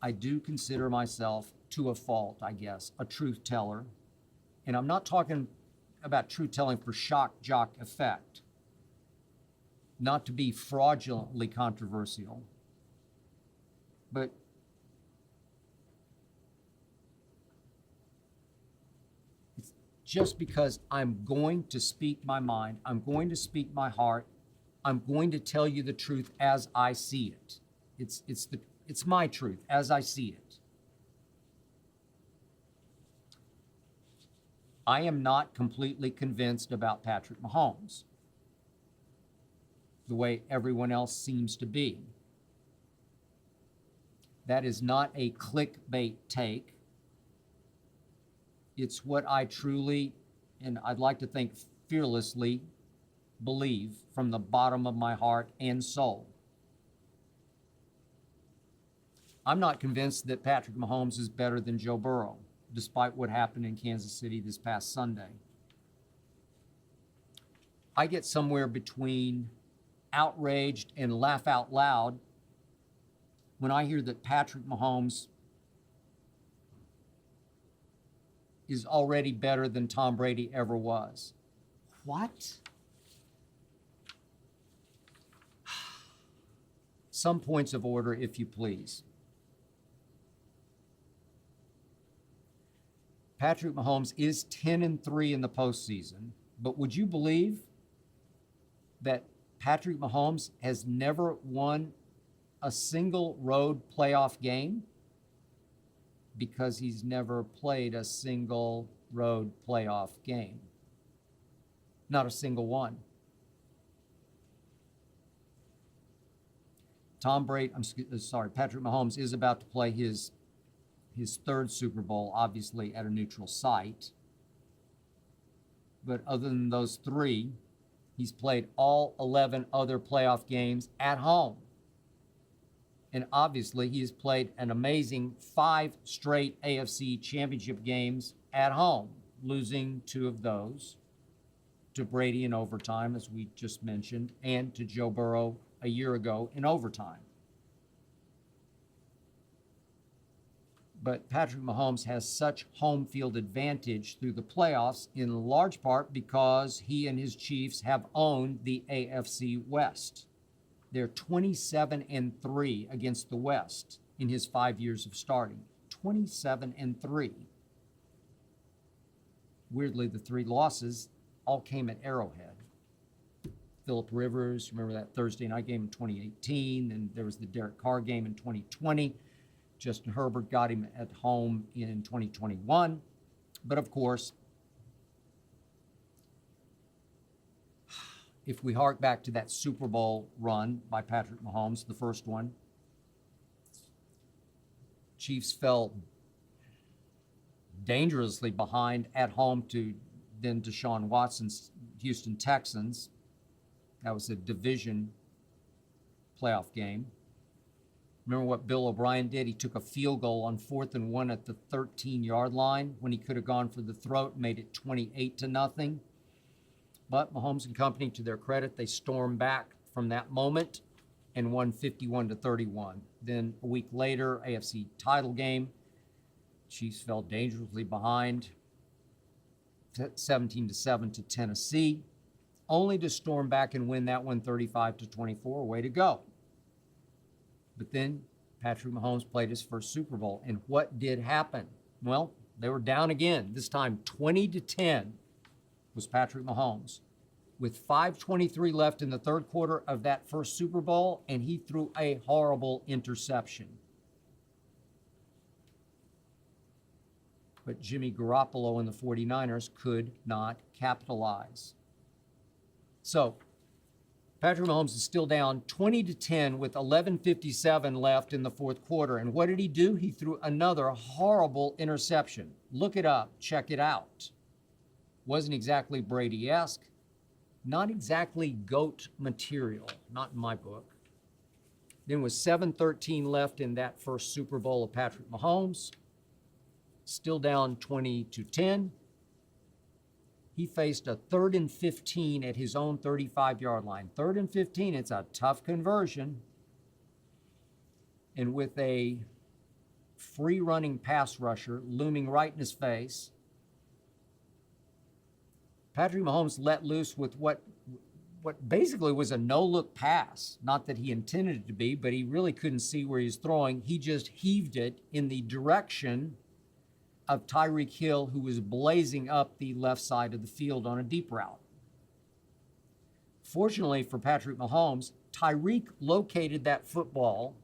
I do consider myself, to a fault, I guess, a truth teller. And I'm not talking about truth telling for shock jock effect, not to be fraudulently controversial, but it's just because I'm going to speak my mind, I'm going to speak my heart, I'm going to tell you the truth as I see it. It's my truth as I see it. I am not completely convinced about Patrick Mahomes the way everyone else seems to be. That is not a clickbait take. It's what I truly, and I'd like to think fearlessly, believe from the bottom of my heart and soul. I'm not convinced that Patrick Mahomes is better than Joe Burrow, despite what happened in Kansas City this past Sunday. I get somewhere between outraged and laugh out loud when I hear that Patrick Mahomes is already better than Tom Brady ever was. What? Some points of order, if you please. Patrick Mahomes is 10-3 in the postseason, but would you believe that Patrick Mahomes has never won a single road playoff game? Because he's never played a single road playoff game. Not a single one. Patrick Mahomes is about to play his third Super Bowl, obviously at a neutral site. But other than those three, he's played all 11 other playoff games at home. And obviously, he has played an amazing 5 straight AFC Championship games at home, losing 2 of those to Brady in overtime, as we just mentioned, and to Joe Burrow a year ago in overtime. But Patrick Mahomes has such home field advantage through the playoffs in large part because he and his Chiefs have owned the AFC West. They're 27-3 against the West in his 5 years of starting. 27-3. Weirdly, the 3 losses all came at Arrowhead. Phillip Rivers, remember that Thursday night game in 2018, and there was the Derek Carr game in 2020. Justin Herbert got him at home in 2021. But of course, if we hark back to that Super Bowl run by Patrick Mahomes, the first one, Chiefs fell dangerously behind at home to then Deshaun Watson's Houston Texans. That was a division playoff game. Remember what Bill O'Brien did? He took a field goal on 4th and 1 at the 13-yard line when he could have gone for the throat and made it 28-0. But Mahomes and company, to their credit, they stormed back from that moment and won 51-31. Then a week later, AFC title game, Chiefs fell dangerously behind 17-7 to Tennessee, only to storm back and win that one 35-24. Way to go. But then Patrick Mahomes played his first Super Bowl. And what did happen? Well, they were down again. This time 20-10 was Patrick Mahomes. With 5:23 left in the third quarter of that first Super Bowl, and he threw a horrible interception. But Jimmy Garoppolo and the 49ers could not capitalize. So Patrick Mahomes is still down 20-10 with 11:57 left in the fourth quarter. And what did he do? He threw another horrible interception. Look it up. Check it out. Wasn't exactly Brady-esque. Not exactly GOAT material. Not in my book. Then with 7:13 left in that first Super Bowl of Patrick Mahomes, still down 20-10. He faced a 3rd and 15 at his own 35-yard line. 3rd and 15, it's a tough conversion. And with a free-running pass rusher looming right in his face. Patrick Mahomes let loose with what basically was a no-look pass. Not that he intended it to be, but he really couldn't see where he was throwing. He just heaved it in the direction of Tyreek Hill, who was blazing up the left side of the field on a deep route. Fortunately for Patrick Mahomes, Tyreek located that football,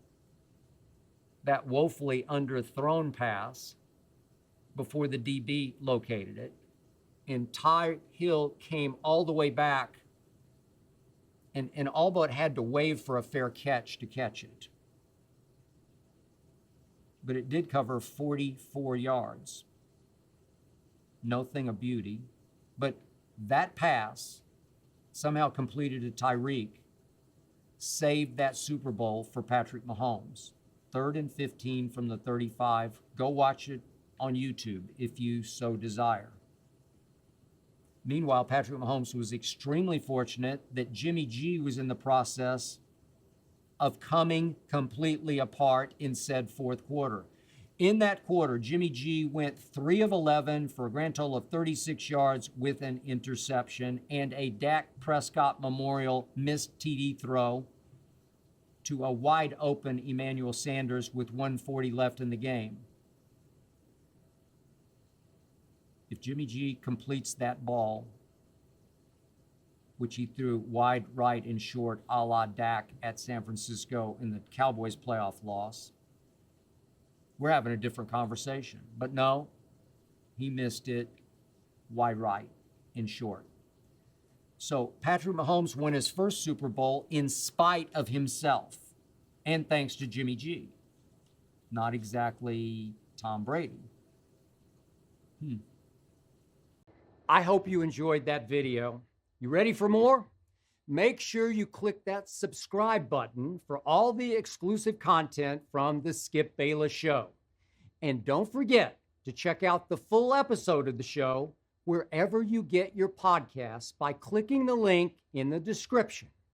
that woefully underthrown pass, before the DB located it. And Ty Hill came all the way back and all but had to wave for a fair catch to catch it. But it did cover 44 yards. No thing of beauty. But that pass, somehow completed to Tyreek, saved that Super Bowl for Patrick Mahomes. 3rd and 15 from the 35. Go watch it on YouTube if you so desire. Meanwhile, Patrick Mahomes was extremely fortunate that Jimmy G was in the process of coming completely apart in said fourth quarter. In that quarter, Jimmy G went 3 of 11 for a grand total of 36 yards with an interception and a Dak Prescott Memorial missed TD throw to a wide open Emmanuel Sanders with 1:40 left in the game. If Jimmy G completes that ball, which he threw wide right and short a la Dak at San Francisco in the Cowboys playoff loss, we're having a different conversation. But no, he missed it wide right and short. So Patrick Mahomes won his first Super Bowl in spite of himself and thanks to Jimmy G. Not exactly Tom Brady. I hope you enjoyed that video. You ready for more? Make sure you click that subscribe button for all the exclusive content from the Skip Bayless Show. And don't forget to check out the full episode of the show wherever you get your podcasts by clicking the link in the description.